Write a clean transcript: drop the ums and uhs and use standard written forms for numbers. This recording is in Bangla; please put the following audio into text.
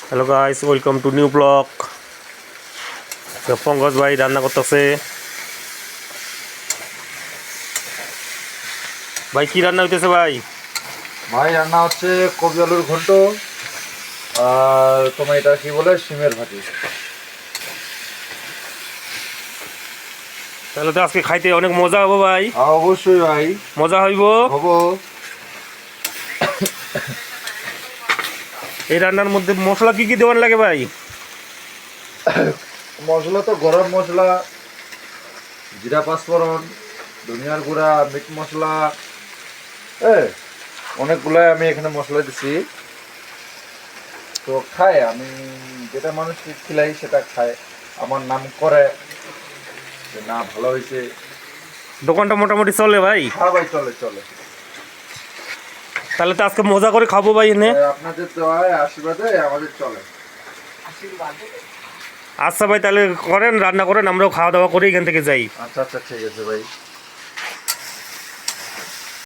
Hello guys, welcome to new blog. Pankaj ভাই রান্না করতেছে। ভাই কি রান্না হইতেছে ভাই? ভাই রান্না হচ্ছে কবি আলুর ঘন্ট আর তোমার এটা কি বলে শিমের ভাজি। তাহলে তো আজকে খাইতে অনেক মজা হবো ভাই। হ্যাঁ অবশ্যই ভাই, মজা হইব। হবো। এই রান্নার মধ্যে মশলা কি কি দেওয়ার লাগে ভাই? মশলা তো গরম মশলা, জিরা পাঁচফোড়ন, ধনিয়ার গুঁড়া, মিট মশলা, অনেকগুলাই আমি এখানে মশলা দিছি। তো খায়, আমি যেটা মানুষকে খিলাই সেটা খায়, আমার নাম করে যে না ভালো হয়েছে। দোকানটা মোটামুটি চলে ভাই? হ্যাঁ ভাই, চলে চলে। তাহলে তো আজকে মজা করে খাবো ভাই এনে। আপনাদের দোয়ায় আশীর্বাদে আমাদের চলে। আচ্ছা ভাই, তাহলে করেন, রান্না করেন, আমরাও খাওয়া দাওয়া করে এখান থেকে যাই। আচ্ছা আচ্ছা, ঠিক আছে ভাই।